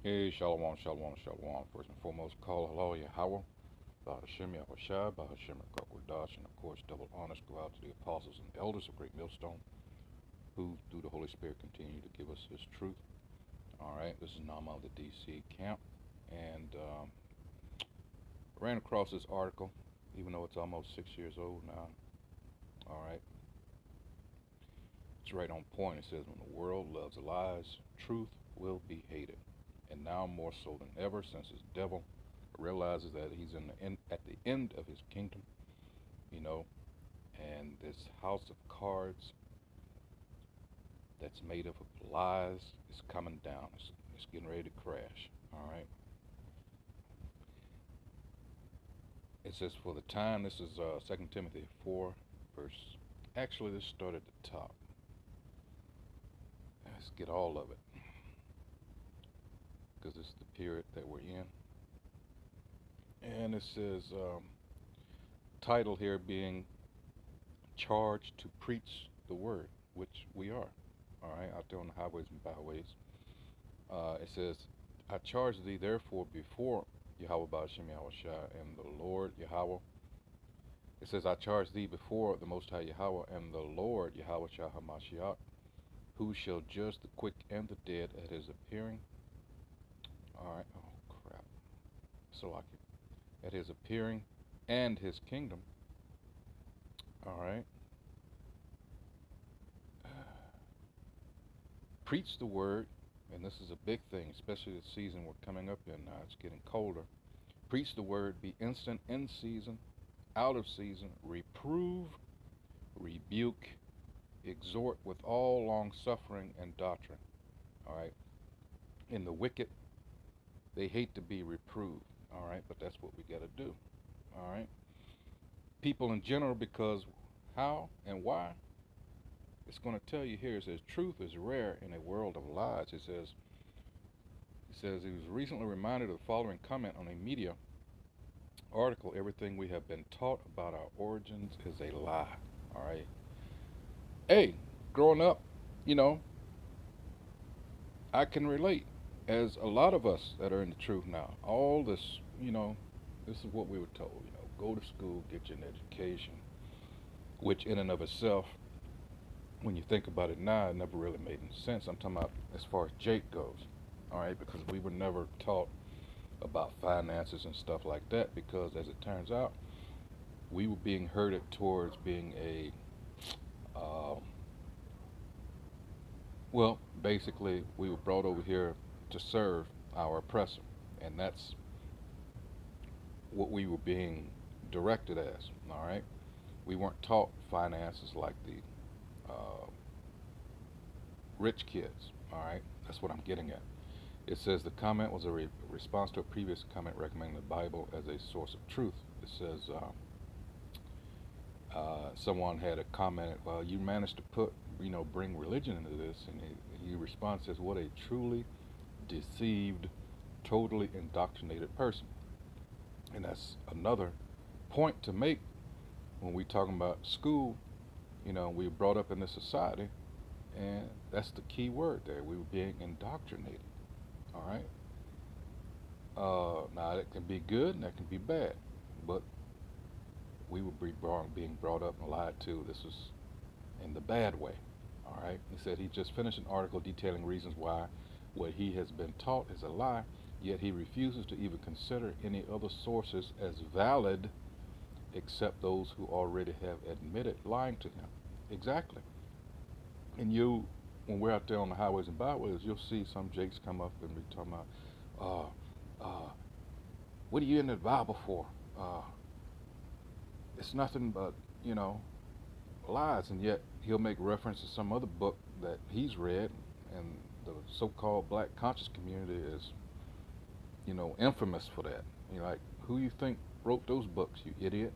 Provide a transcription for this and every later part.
Hey, Shalom, Shalom, Shalom. First and foremost, call hello, Yahweh, Bahashem Yahushai, Bahashem Kakwadash, and of course, double honors go out to the apostles and elders of Great Millstone, who, through the Holy Spirit, continue to give us His truth. All right, this is Nama of the DC camp, and I ran across this article, even though it's almost 6 years old now. All right, it's right on point. It says, when the world loves lies, truth will be hated. And now more so than ever, since this devil realizes that he's at the end of his kingdom, you know, and this house of cards that's made up of lies is coming down. It's getting ready to crash. All right. It says, for the time, this is 2 Timothy 4, verse. Actually, let's start at the top. Let's get all of it, because it's the period that we're in. And it says, title here being charged to preach the word, which we are, all right, out there on the highways and byways. It says, I charge thee therefore before Yahweh Ba'ashem Yahushua and the Lord Yahweh. It says, I charge thee before the Most High Yahweh and the Lord Yahweh Shah HaMashiach, who shall judge the quick and the dead at his appearing. All right, oh crap, so like it, at his appearing and his kingdom. All right. Preach the word, and this is a big thing, especially the season we're coming up in now. It's getting colder. Preach the word, be instant in season, out of season, reprove, rebuke, exhort with all long suffering and doctrine. All right. And the wicked, they hate to be reproved. All right, but that's what we got to do. All right. People in general, because how and why? It's going to tell you here. It says truth is rare in a world of lies. It says he was recently reminded of the following comment on a media article. Everything we have been taught about our origins is a lie. All right. Hey, growing up, you know, I can relate, as a lot of us that are in the truth now. All this, you know, this is what we were told. You know, go to school, get you an education, which in and of itself, when you think about it now, it never really made any sense. I'm talking about as far as Jake goes. All right, because we were never taught about finances and stuff like that, because as it turns out, we were being herded towards being a well, basically we were brought over here to serve our oppressor, and that's what we were being directed as. All right, we weren't taught finances like the rich kids. All right, that's what I'm getting at. It says the comment was a response to a previous comment recommending the Bible as a source of truth. It says someone had a comment, well, you managed to put, you know, bring religion into this, and he responds, says, what a truly deceived, totally indoctrinated person. And that's another point to make when we talking about school. You know, we were brought up in this society, and that's the key word there. We were being indoctrinated. All right. Now that can be good and that can be bad, but we were being brought up and lied to. This was in the bad way. All right. He said he just finished an article detailing reasons why what he has been taught is a lie, yet he refuses to even consider any other sources as valid except those who already have admitted lying to him. Exactly. And you, when we're out there on the highways and byways, you'll see some jakes come up and be talking about, what are you in the Bible for? It's nothing but, you know, lies. And yet he'll make reference to some other book that he's read, and the so-called black conscious community is, you know, infamous for that. You know, like, who you think wrote those books, you idiot?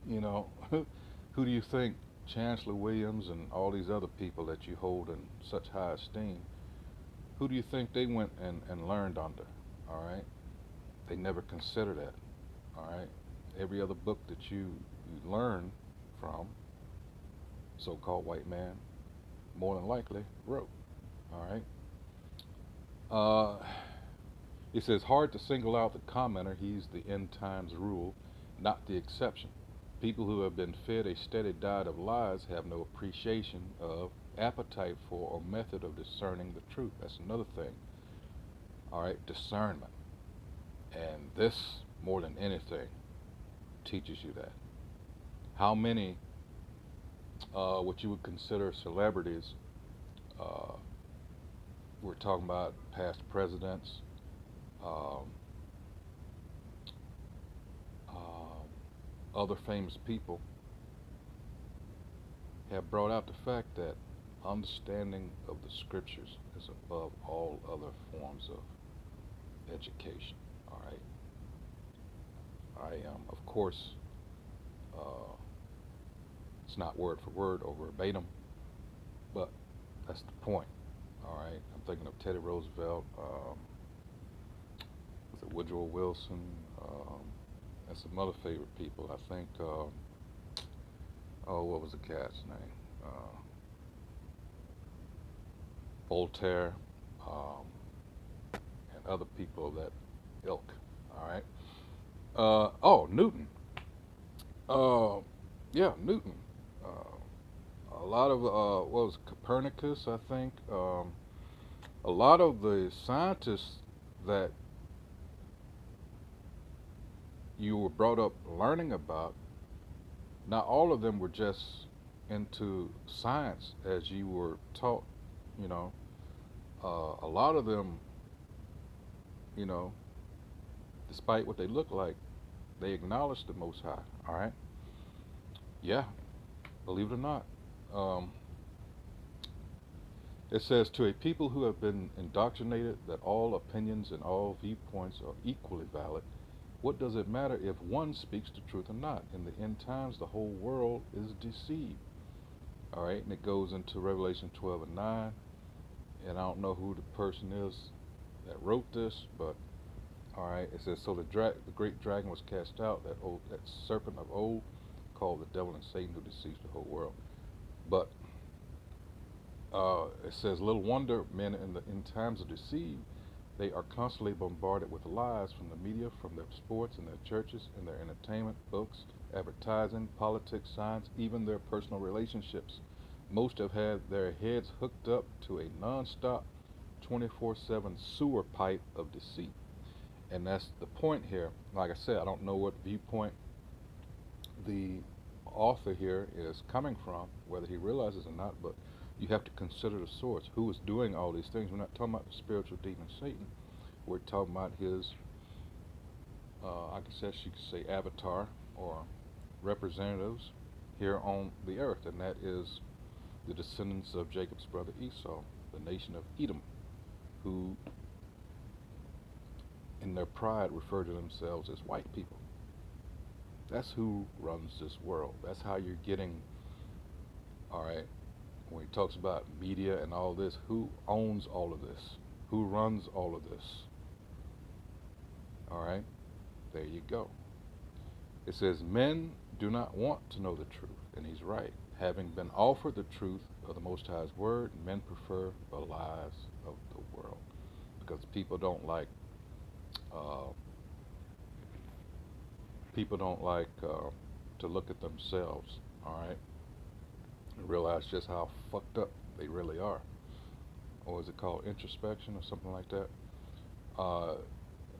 You know, who do you think Chancellor Williams and all these other people that you hold in such high esteem, who do you think they went and learned under? All right, they never consider that. All right, every other book that you learn from, so-called white man, more than likely wrote. All right, Uh, it says hard to single out the commenter. He's the end times rule, not the exception. People who have been fed a steady diet of lies have no appreciation of, appetite for, or method of discerning the truth. That's another thing. All right, discernment. And this, more than anything, teaches you that. How many, what you would consider celebrities, uh, we're talking about past presidents, um, other famous people, have brought out the fact that understanding of the scriptures is above all other forms of education. All right. Of course, uh, it's not word for word or verbatim, but that's the point. All right. I'm thinking of Teddy Roosevelt, was it Woodrow Wilson, and some other favorite people. I think, oh, what was the cat's name? Voltaire, um, and other people of that ilk. All right. Oh, Newton. Uh, yeah, Newton. A lot of what was Copernicus, I think. A lot of the scientists that you were brought up learning about, not all of them were just into science as you were taught. You know, a lot of them, you know, despite what they look like, they acknowledge the Most High. All right. Yeah, believe it or not. Um, It says, to a people who have been indoctrinated that all opinions and all viewpoints are equally valid, what does it matter if one speaks the truth or not? In the end times, the whole world is deceived. All right, and it goes into Revelation 12 and 9. And I don't know who the person is that wrote this, but all right, it says, so the great dragon was cast out, that serpent of old, called the devil and Satan, who deceives the whole world. But it says, little wonder men in times of deceit, they are constantly bombarded with lies from the media, from their sports and their churches and their entertainment, books, advertising, politics, science, even their personal relationships. Most have had their heads hooked up to a non-stop 24/7 sewer pipe of deceit. And that's the point here. Like I said, I don't know what viewpoint the author here is coming from, whether he realizes or not, but you have to consider the source. Who is doing all these things? We're not talking about the spiritual demon Satan. We're talking about his, I guess you could say, avatar or representatives here on the earth, and that is the descendants of Jacob's brother Esau, the nation of Edom, who in their pride refer to themselves as white people. That's who runs this world. That's how you're getting, all right, when he talks about media and all this, who owns all of this? Who runs all of this? All right, there you go. It says, men do not want to know the truth, and he's right. Having been offered the truth of the Most High's word, men prefer the lies of the world, because uh, people don't like to look at themselves, all right, and realize just how fucked up they really are. Or is it called introspection or something like that? Uh,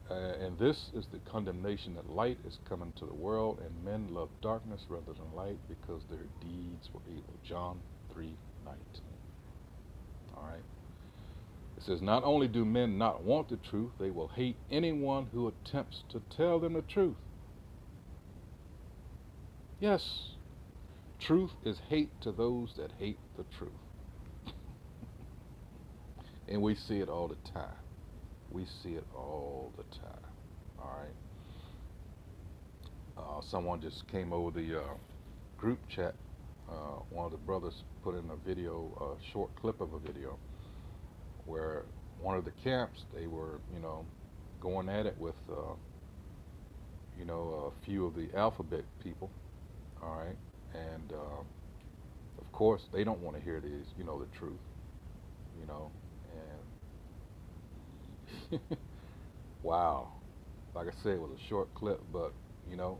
and this is the condemnation that light is coming to the world, and men love darkness rather than light because their deeds were evil. John 3:19. All right. It says, not only do men not want the truth, they will hate anyone who attempts to tell them the truth. Yes, truth is hate to those that hate the truth. And we see it all the time. We see it all the time. All right. Someone just came over the group chat. One of the brothers put in a video, a short clip of a video, where one of the camps, they were, going at it with, a few of the alphabet people. All right. And of course, they don't want to hear the truth, and Wow. Like I said, it was a short clip, but you know,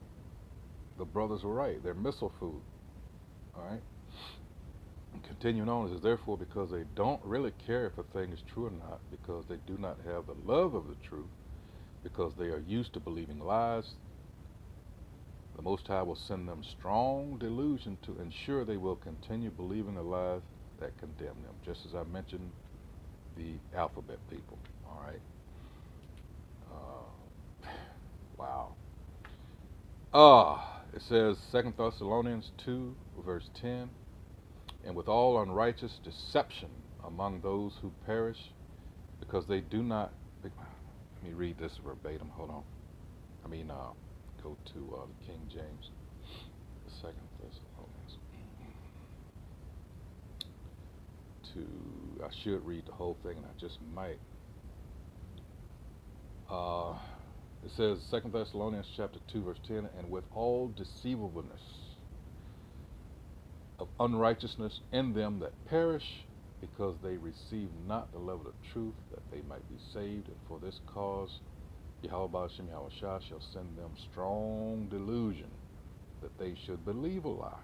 the brothers were right. They're missile food. All right. And continuing on, it says, therefore, because they don't really care if a thing is true or not, because they do not have the love of the truth, because they are used to believing lies, the Most High will send them strong delusion to ensure they will continue believing the lies that condemn them. Just as I mentioned, the alphabet people. All right. Wow. It says 2 Thessalonians 2, verse 10, and with all unrighteous deception among those who perish, because they do not. Let me read this verbatim. Hold on. Go to the King James, 2 Thessalonians. I should read the whole thing, and I just might. It says 2 Thessalonians chapter 2, verse 10, and with all deceivableness of unrighteousness in them that perish, because they receive not the love of the truth, that they might be saved. And for this cause, Yahweh Ba'ashem Yahweh Shah shall send them strong delusion, that they should believe a lie.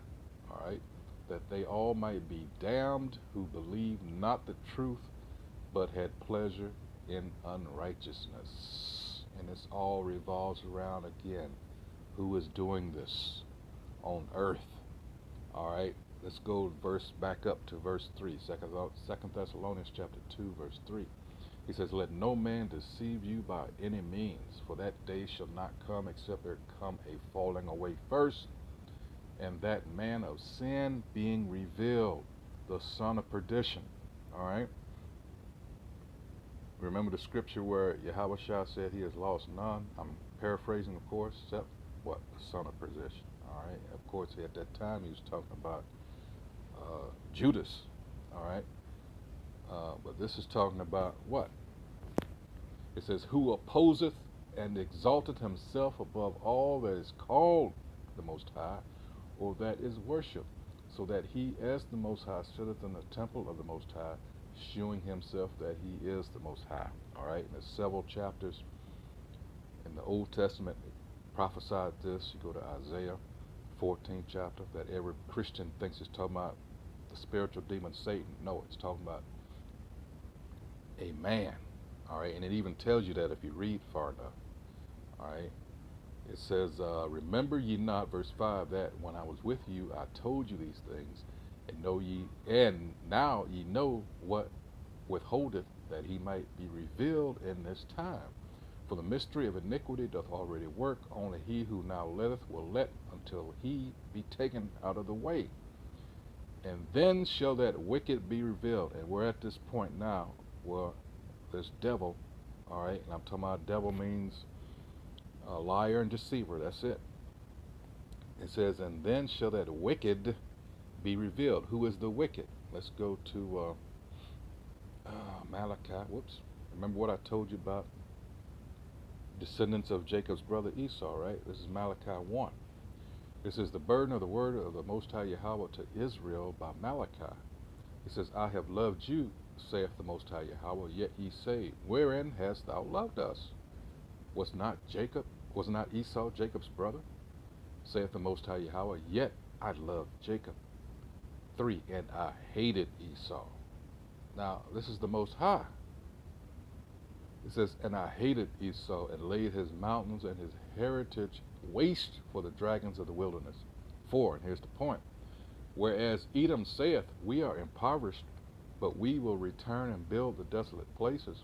All right? That they all might be damned who believe not the truth, but had pleasure in unrighteousness. And this all revolves around, again, who is doing this on earth. All right, let's go back up to verse 3, 2 Thessalonians chapter 2, verse 3. He says, let no man deceive you by any means, for that day shall not come except there come a falling away first, and that man of sin being revealed, the son of perdition. All right. Remember the scripture where Yahweh Shah said he has lost none? I'm paraphrasing, of course, except what? The son of perdition. All right. Of course, at that time he was talking about Judas. All right. But this is talking about what? It says, who opposeth and exalteth himself above all that is called the Most High, or that is worshipped, so that he as the Most High sitteth in the temple of the Most High, shewing himself that he is the Most High. All right, and there's several chapters in the Old Testament that prophesied this. You go to Isaiah 14th chapter, that every Christian thinks it's talking about the spiritual demon Satan. No, it's talking about a man. All right, and it even tells you that if you read far enough. All right, it says, remember ye not, verse 5, that when I was with you I told you these things, and now ye know what withholdeth, that he might be revealed in this time. For the mystery of iniquity doth already work, only he who now letteth will let until he be taken out of the way. And then shall that wicked be revealed. And we're at this point now where this devil, all right, and I'm talking about devil means a liar and deceiver, that's it. It says, and then shall that wicked be revealed. Who is the wicked? Let's go to Malachi. Whoops. Remember what I told you about descendants of Jacob's brother Esau, right? This is Malachi 1. This is the burden of the word of the Most High Yahweh to Israel by Malachi. He says, I have loved you, saith the Most High Yahweh, yet ye say, wherein hast thou loved us? Was not Esau Jacob's brother? Saith the Most High Yahweh, yet I loved Jacob. 3, and I hated Esau. Now, this is the Most High. It says, and I hated Esau, and laid his mountains and his heritage waste for the dragons of the wilderness. 4, and here's the point. Whereas Edom saith, we are impoverished, but we will return and build the desolate places.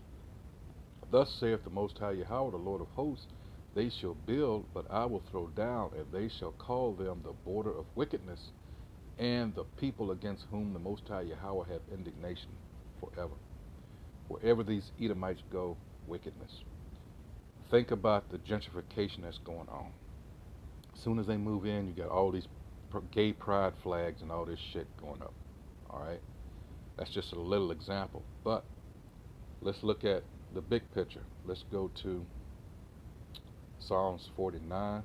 Thus saith the Most High Yahweh, the Lord of hosts, they shall build, but I will throw down, and they shall call them the border of wickedness, and the people against whom the Most High Yahweh hath indignation forever. Wherever these Edomites go, wickedness. Think about the gentrification that's going on. As soon as they move in, you got all these gay pride flags and all this shit going up. All right? That's just a little example. But let's look at the big picture. Let's go to Psalms 49.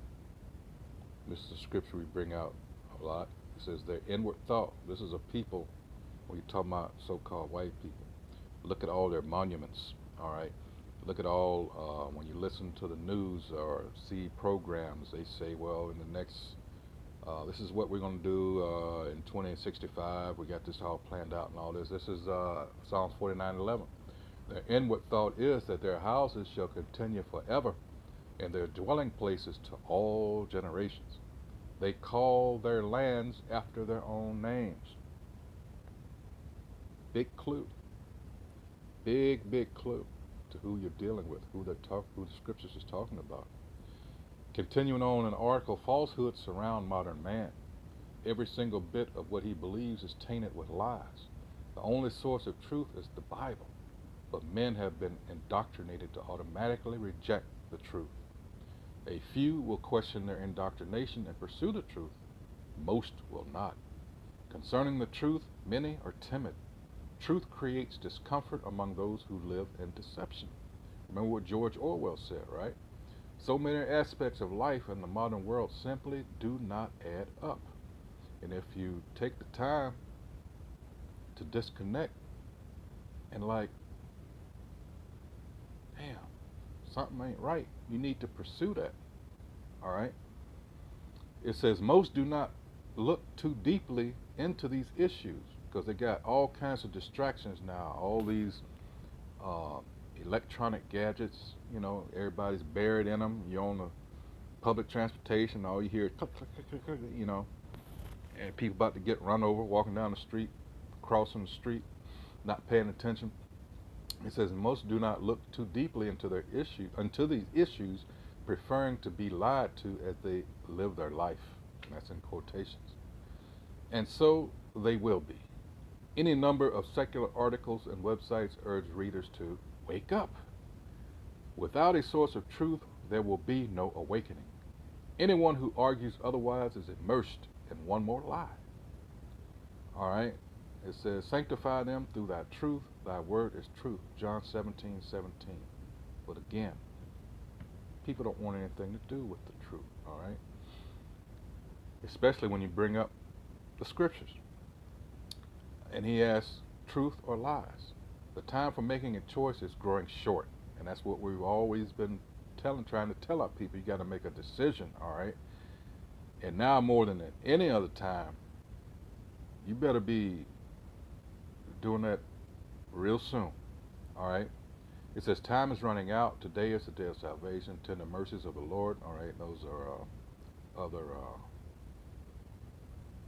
This is a scripture we bring out a lot. It says their inward thought. This is a people, when you're talking about so-called white people. Look at all their monuments. All right? Look at all, when you listen to the news or see programs, they say, well, in the next, this is what we're going to do in 2065. We got this all planned out and all this. This is Psalms 49:11. Their inward thought is that their houses shall continue forever, and their dwelling places to all generations. They call their lands after their own names. Big clue. Big clue to who you're dealing with, who the scriptures is talking about. Continuing on in the article, falsehoods surround modern man. Every single bit of what he believes is tainted with lies. The only source of truth is the Bible, but men have been indoctrinated to automatically reject the truth. A few will question their indoctrination and pursue the truth. Most will not. Concerning the truth, many are timid. Truth creates discomfort among those who live in deception. Remember what George Orwell said, right? So many aspects of life in the modern world simply do not add up. And if you take the time to disconnect and like, damn, something ain't right, you need to pursue that. All right? It says most do not look too deeply into these issues because they got all kinds of distractions now. All these electronic gadgets, you know, everybody's buried in them. You're on the public transportation, all you hear is click, click, click, click, click, you know, and people about to get run over, walking down the street, crossing the street, not paying attention. It says most do not look too deeply into these issues, preferring to be lied to as they live their life. And that's in quotations. And so they will be. Any number of secular articles and websites urge readers to wake up. Without a source of truth, there will be no awakening. Anyone who argues otherwise is immersed in one more lie. All right? It says, sanctify them through thy truth. Thy word is truth. John 17:17. But again, people don't want anything to do with the truth. All right? Especially when you bring up the scriptures. And he asks, truth or lies? The time for making a choice is growing short. And that's what we've always been trying to tell our people. You got to make a decision, all right? And now more than at any other time, you better be doing that real soon, all right? It says time is running out. Today is the day of salvation. Tender mercies of the Lord, all right? Those are other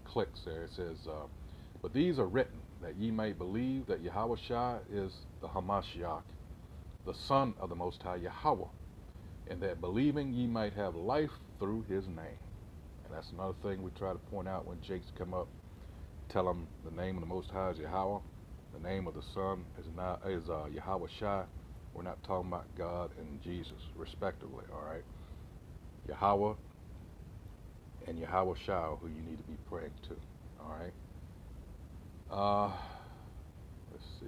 clicks there. It says, but these are written that ye may believe that Yahushua is the Hamashiach, the Son of the Most High Yahweh, and that believing ye might have life through his name. And that's another thing we try to point out when Jakes come up. Tell them the name of the Most High is Yahweh. The name of the Son is Yahushua. We're not talking about God and Jesus, respectively, all right? Yahweh and Yahushua, who you need to be praying to, all right? Let's see.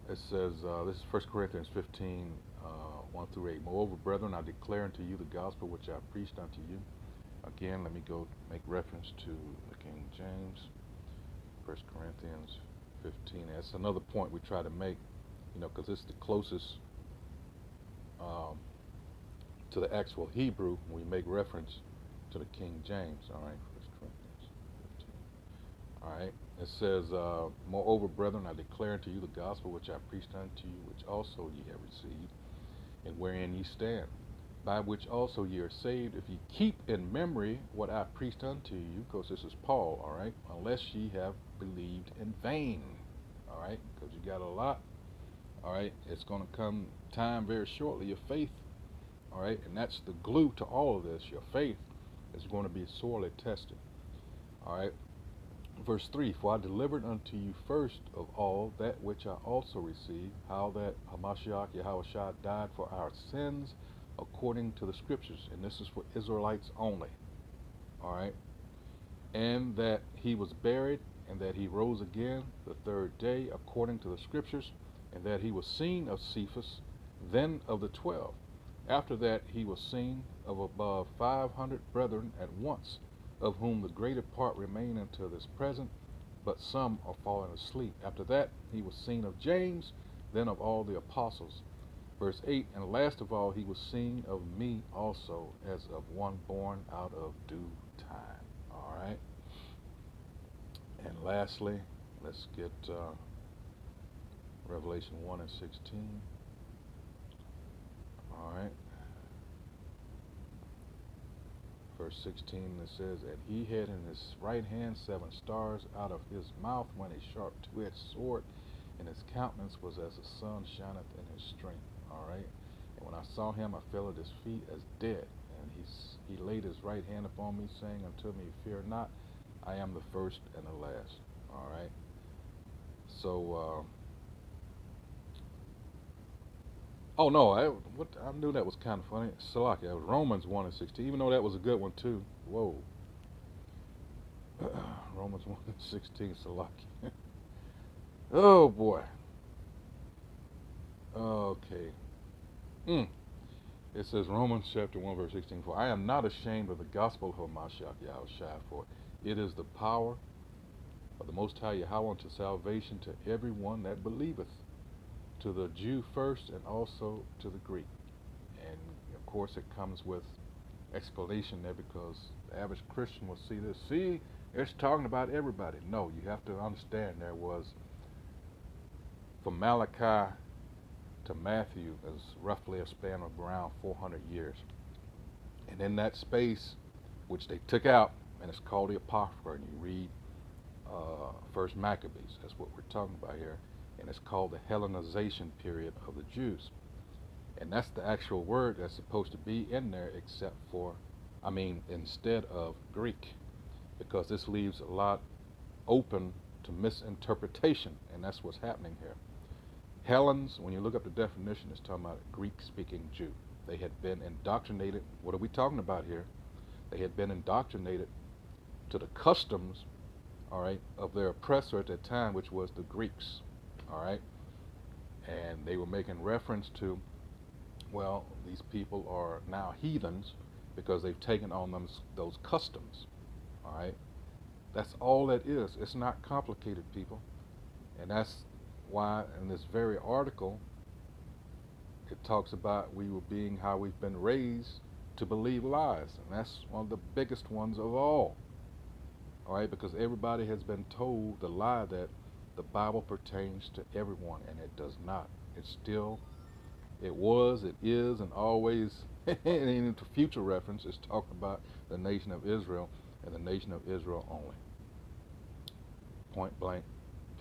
It says, this is 1 Corinthians 15, 1 through 8. Moreover, brethren, I declare unto you the gospel which I preached unto you. Again, let me go make reference to the King James, 1 Corinthians 15. That's another point we try to make, you know, because it's the closest to the actual Hebrew when we make reference to the King James. All right, 1 Corinthians 15. All right, it says, moreover, brethren, I declare unto you the gospel which I preached unto you, which also ye have received, and wherein ye stand, by which also ye are saved, if ye keep in memory what I preached unto you, because this is Paul, all right, unless ye have believed in vain, all right, because you got a lot, all right, it's going to come time very shortly, your faith, all right, and that's the glue to all of this, your faith is going to be sorely tested, all right. Verse 3, for I delivered unto you first of all that which I also received, how that Hamashiach Yahushua died for our sins according to the scriptures, and this is for Israelites only, all right, and that he was buried, and that he rose again the third day according to the scriptures, and that he was seen of Cephas, then of the 12. After that he was seen of above 500 brethren at once, of whom the greater part remain until this present, but some are fallen asleep. After that, he was seen of James, then of all the apostles. Verse 8, and last of all, he was seen of me also, as of one born out of due time. All right. And lastly, let's get Revelation 1 and 16. All right. Verse 16, it says, and he had in his right hand 7 stars. Out of his mouth went a sharp two-edged sword, and his countenance was as the sun shineth in his strength. All right. And when I saw him, I fell at his feet as dead. And he laid his right hand upon me, saying unto me, fear not, I am the first and the last. All right. So, oh no, I knew that was kind of funny. Salaki, it was Romans 1 and 16, even though that was a good one too. Whoa. Romans 1 and 16, Salaki. Oh boy. Okay. It says Romans chapter 1 verse 16, for I am not ashamed of the gospel of Mashiach Yahushua, for it is the power of the Most High Yahweh unto salvation to everyone that believeth, to the Jew first and also to the Greek. And of course it comes with explanation there, because the average Christian will see this. See, it's talking about everybody. No, you have to understand there was, from Malachi to Matthew, is roughly a span of around 400 years. And in that space, which they took out, and it's called the Apocrypha, and you read First Maccabees, that's what we're talking about here, and it's called the Hellenization period of the Jews. And that's the actual word that's supposed to be in there, except for, instead of Greek, because this leaves a lot open to misinterpretation, and that's what's happening here. Hellenes, when you look up the definition, it's talking about a Greek-speaking Jew. They had been indoctrinated. What are we talking about here? They had been indoctrinated to the customs, all right, of their oppressor at that time, which was the Greeks, all right? And they were making reference to, well, these people are now heathens because they've taken on those customs, all right? That's all that is. It's not complicated, people. And that's why in this very article it talks about how we've been raised to believe lies, and that's one of the biggest ones of all right, because everybody has been told the lie that the Bible pertains to everyone, and it does not. It was, it is, and always, and into future reference, is talking about the nation of Israel and the nation of Israel only. Point blank,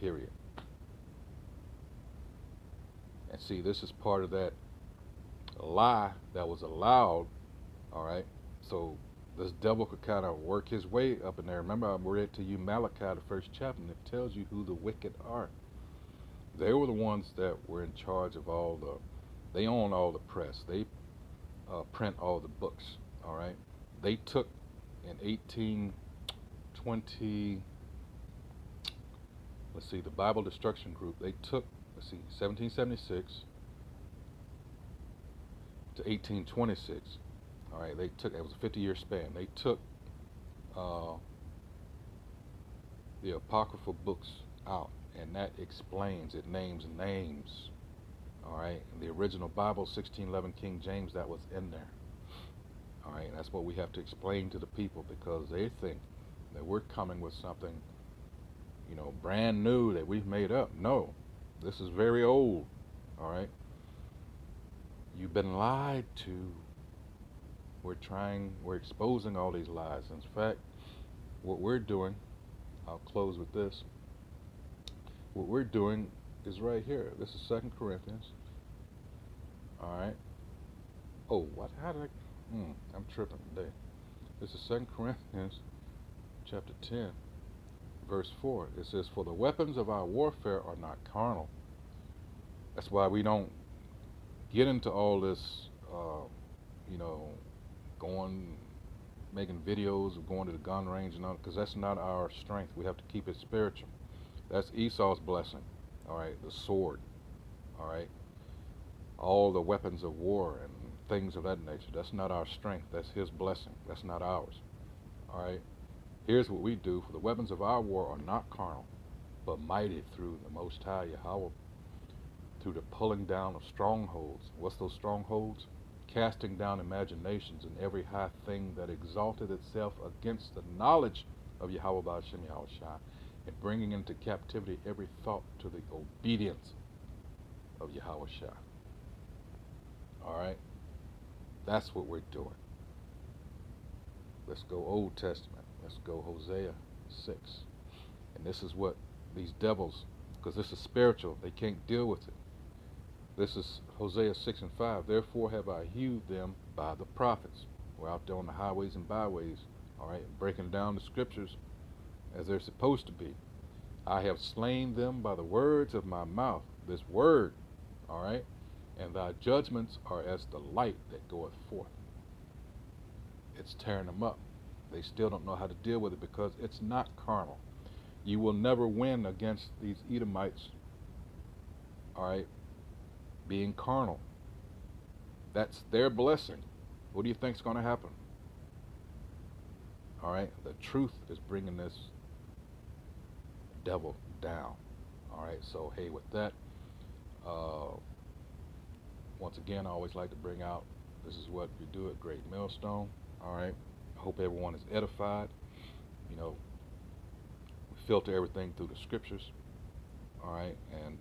period. And see, this is part of that lie that was allowed, all right? So this devil could kind of work his way up in there. Remember, I read to you Malachi, the first chapter, and it tells you who the wicked are. They were the ones that were in charge of they own all the press. They print all the books, all right? They took in 1820, the Bible Destruction Group, they took 1776 to 1826. All right, it was a 50-year span. They took the apocryphal books out, and that explains, it names names. All right, and the original Bible, 1611 King James, that was in there. All right, and that's what we have to explain to the people, because they think that we're coming with something, brand new that we've made up. No, this is very old. All right, you've been lied to. We're exposing all these lies. In fact, what we're doing, I'll close with this. What we're doing is right here. This is 2 Corinthians. All right. Oh, what? How did I'm tripping today. This is 2 Corinthians chapter 10, verse 4. It says, for the weapons of our warfare are not carnal. That's why we don't get into all this, making videos of going to the gun range and all, because that's not our strength. We have to keep it spiritual. That's Esau's blessing, all right, the sword, all right, all the weapons of war and things of that nature. That's not our strength. That's his blessing. That's not ours, all right. Here's what we do. For the weapons of our war are not carnal, but mighty through the Most High Yahweh, through the pulling down of strongholds. What's those strongholds? Casting down imaginations and every high thing that exalted itself against the knowledge of Yahweh Ba'ashem Yahushua, and bringing into captivity every thought to the obedience of Yahushua. All right? That's what we're doing. Let's go Old Testament. Let's go Hosea 6. And this is what these devils, because this is spiritual, they can't deal with it. This is Hosea 6 and 5. Therefore have I hewed them by the prophets. We're out there on the highways and byways, all right, breaking down the scriptures as they're supposed to be. I have slain them by the words of my mouth, this word, all right, and thy judgments are as the light that goeth forth. It's tearing them up. They still don't know how to deal with it because it's not carnal. You will never win against these Edomites, all right, being carnal. That's their blessing. What do you think's going to happen? All right, the truth is bringing this devil down. All right, so hey, with that, once again, I always like to bring out, this is what we do at Great Millstone. All right, I hope everyone is edified. You know, we filter everything through the scriptures. All right, and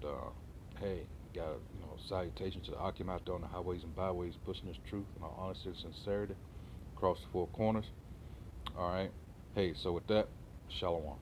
hey, got a salutation to the Akim out there on the highways and byways, pushing this truth and our honesty and sincerity across the four corners. All right, hey, so with that, shalom.